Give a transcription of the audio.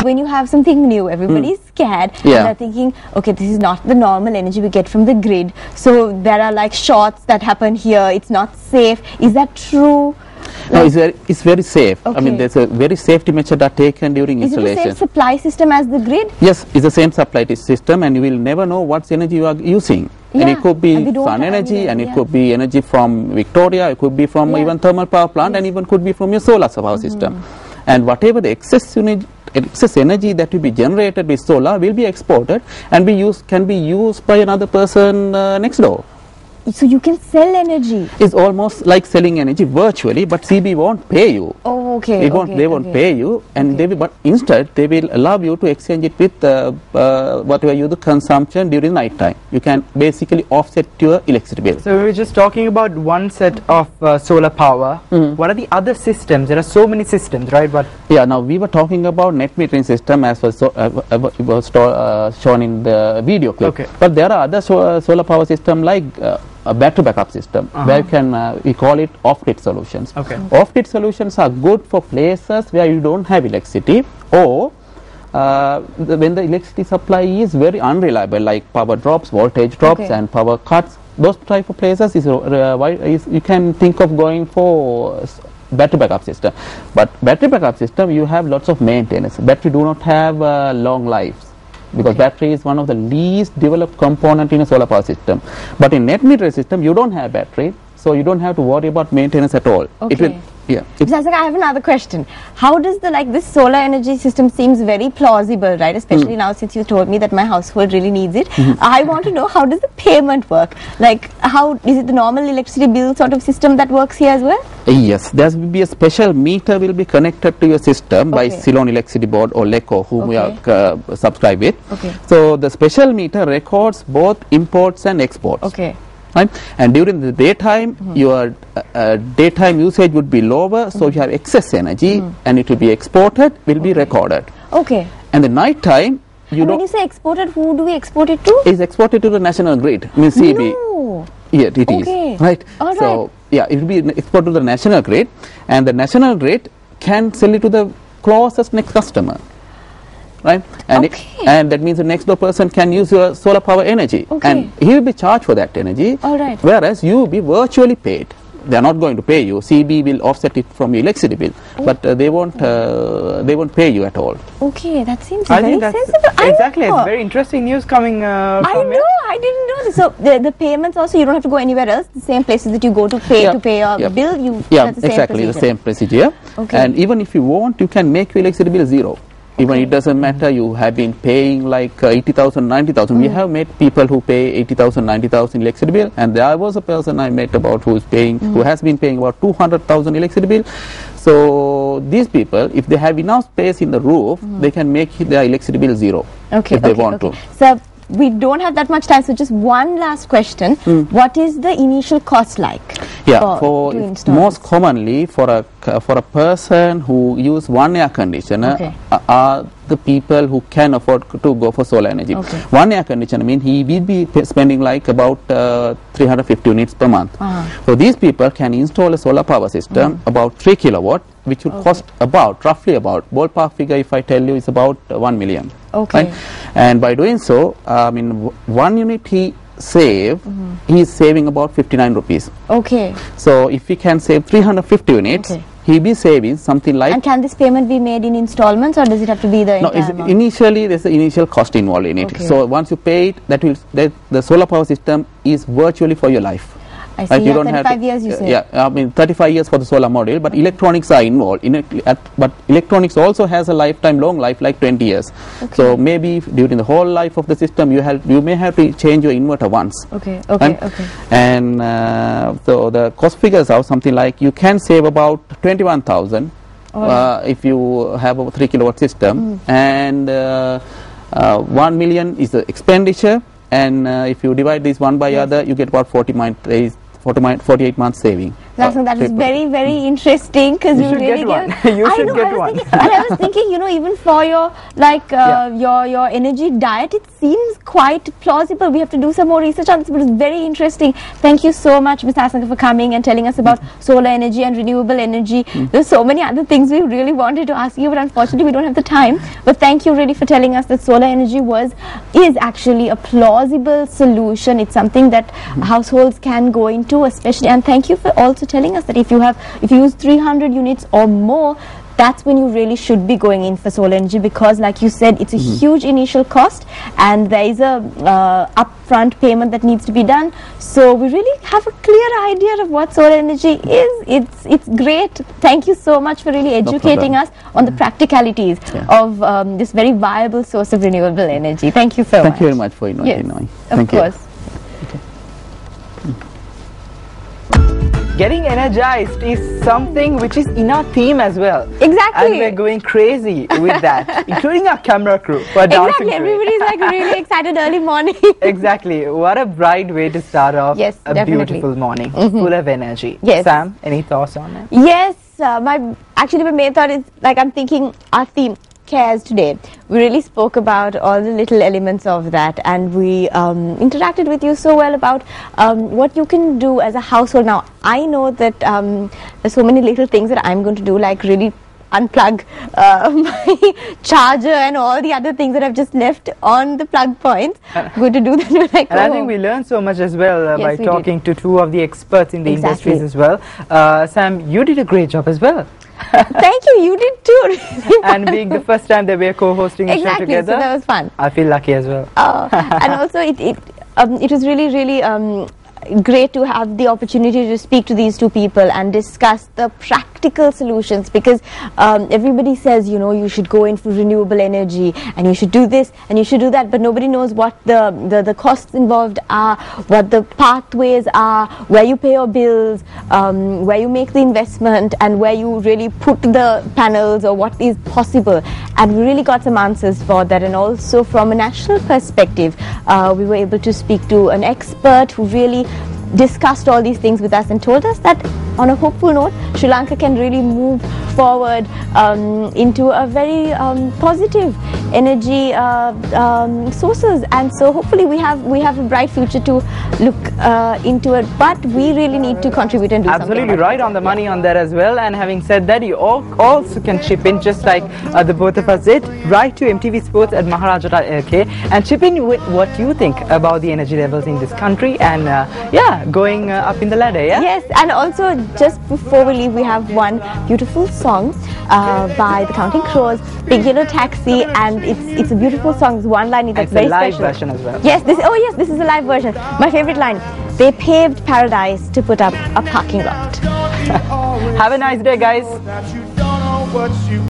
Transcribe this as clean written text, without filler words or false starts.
when you have something new, everybody's scared. Yeah. And they're thinking, okay, this is not the normal energy we get from the grid. So there are like shorts that happen here. It's not safe. Is that true? No, it's very safe. Okay. I mean, there's a very safety measure that taken during Is it the installation. same supply system as the grid? Yes, it's the same supply system, and you will never know what energy you are using. And Yeah, it could be and we don't sun have energy, any, and it yeah. could be energy from Victoria, it could be from Yeah. even thermal power plant, and even could be from your solar power system. And whatever the excess energy that will be generated with solar will be exported and can be used by another person next door. So you can sell energy. It's almost like selling energy virtually, but CB won't pay you. Oh, okay. They won't pay you, and they will, but instead they will allow you to exchange it with whatever you do consumption during night time. You can basically offset your electricity bill. So we were just talking about one set of solar power. What are the other systems? There are so many systems, right? But Yeah, now we were talking about net metering system as was shown in the video clip. Okay. But there are other solar power system like a battery backup system where you can we call it off-grid solutions. Okay. Off-grid solutions are good for places where you don't have electricity, or when the electricity supply is very unreliable, like power drops, voltage drops, Okay. and power cuts. Those type of places you can think of going for battery backup system. But battery backup system, you have lots of maintenance. Battery do not have long lives, because battery is one of the least developed component in a solar power system. But in net meter system, you don't have battery, so you don't have to worry about maintenance at all. It will, Okay. yeah. Sasaka, I have another question. How does this solar energy system seems very plausible, right? Especially now since you told me that my household really needs it. I want to know, how does the payment work? Like, how is it the normal electricity bill sort of system that works here as well? Yes, there will be a special meter will be connected to your system by Okay. Ceylon Electricity Board or LECO, whom we Okay. are subscribed with. Okay. So the special meter records both imports and exports. Okay. Right? And during the daytime, your daytime usage would be lower, so you have excess energy, and it will be exported, will be recorded. Okay. And the night time, you And when don't you say exported, who do we export it to? is exported to the national grid. Means CB. No. Yeah, it is. Okay. Right. All So right. yeah, it will be exported to the national grid, and the national grid can sell it to the closest next customer. Right, and Okay. and that means the next door person can use your solar power energy, Okay. and he will be charged for that energy. All right. Whereas you will be virtually paid. They are not going to pay you. CB will offset it from your electricity bill, but they won't pay you at all. Okay, that seems I very think that's sensible. exactly. I It's know. very interesting news coming from I know. I didn't know this. So the payments also, you don't have to go anywhere else. The same places that you go to pay Yeah. your Yeah. bill. You Yeah, that's the same exactly the procedure. same procedure. Okay. And even if you want, you can make your electricity bill zero. Even it doesn't matter, you have been paying like 80,000, 90,000. We have met people who pay 80,000, 90,000 electricity bill, and there was a person I met about who has been paying about 200,000 electricity bill. So these people, if they have enough space in the roof, they can make their electricity bill zero Okay. if they okay, want okay. to. So we don't have that much time. So just one last question: What is the initial cost like? Yeah, to install most this? commonly for a person who use one air conditioner Okay. are the people who can afford to go for solar energy. Okay. One air conditioner means he will be spending like about 350 units per month. So these people can install a solar power system about 3 kilowatt, which would cost roughly about ballpark figure if I tell you is about 1 million. Okay. Right? And by doing so, I mean 1 unit he is saving about 59 rupees. Okay. So if we can save 350 units, Okay. he'll be saving something like. And can this payment be made in installments, or does it have to be the No, entire amount? initially there's the initial cost involved in it. Okay. So once you pay it, the solar power system is virtually for your life. I see. Right? Yeah, don't have 35 years you say. Yeah, I mean 35 years for the solar module, but electronics are involved in it. But electronics also has a long life, like 20 years. So maybe during the whole life of the system, you may have to change your inverter once. Okay. Right? Okay. And so the cost figures are something like you can save about 21,000 if you have a 3 kilowatt system, and 1 million is the expenditure, and if you divide this one by other, you get about 48 months saving. That is very, very interesting because You should really get one. give. You I should know, get I was one. thinking, and I was thinking, you know, even for your your energy diet, it seems quite plausible. We have to do some more research on this, but it's very interesting. Thank you so much, Ms. Asanka, for coming and telling us about solar energy and renewable energy. There's so many other things we really wanted to ask you, but unfortunately we don't have the time. But thank you really for telling us that solar energy is actually a plausible solution. It's something that households can go into, especially. And thank you for also telling us that if you use 300 units or more, that's when you really should be going in for solar energy, because like you said, it's a huge initial cost and there is a upfront payment that needs to be done. So we really have a clear idea of what solar energy is. It's great. Thank you so much for really educating us on the practicalities of this very viable source of renewable energy. Thank you so much. Thank you very much for inviting me. Of course. Getting energized is something which is in our theme as well. Exactly. And we're going crazy with that, including our camera crew for dancing. Exactly. Everybody's like really excited early morning. Exactly. What a bright way to start off Yes, a definitely. beautiful morning, full of energy. Yes. Sam, any thoughts on it? Yes, my main thought is, like, I'm thinking our theme, cares, today. We really spoke about all the little elements of that, and we interacted with you so well about what you can do as a household. Now, I know that there's so many little things that I'm going to do, like really unplug my charger and all the other things that I've just left on the plug points. I'm going to do that when I go And I home. think we learned so much as well by Yes, we talking to two of the experts in the Exactly. industries as well. Sam, you did a great job as well. Thank you, you did too. And being the first time that we are co-hosting the show Exactly, so together, that was fun. I feel lucky as well. And also it was really great to have the opportunity to speak to these two people and discuss the practical solutions, because everybody says, you know, you should go in for renewable energy and you should do this and you should do that, but nobody knows what the costs involved are, what the pathways are, where you pay your bills, where you make the investment, and where you really put the panels, or what is possible. And we really got some answers for that. And also from a national perspective, we were able to speak to an expert who really discussed all these things with us and told us that on a hopeful note, Sri Lanka can really move forward into a very positive energy sources, and so hopefully we have a bright future to look into it, but we really need to contribute and do Absolutely something. right on the money on that as well. And having said that, you also can chip in, just like the both of us did, right to mtvsports@maharaja.lk and chip in with what you think about the energy levels in this country, and going up in the ladder. Yes, and also just before we leave, we have one beautiful song by the Counting Crows, Big Yellow Taxi, and it's a beautiful song. It's one line that's It's very a live special. version as well. Yes, this is a live version. My favorite line: they paved paradise to put up a parking lot. Have a nice day, guys.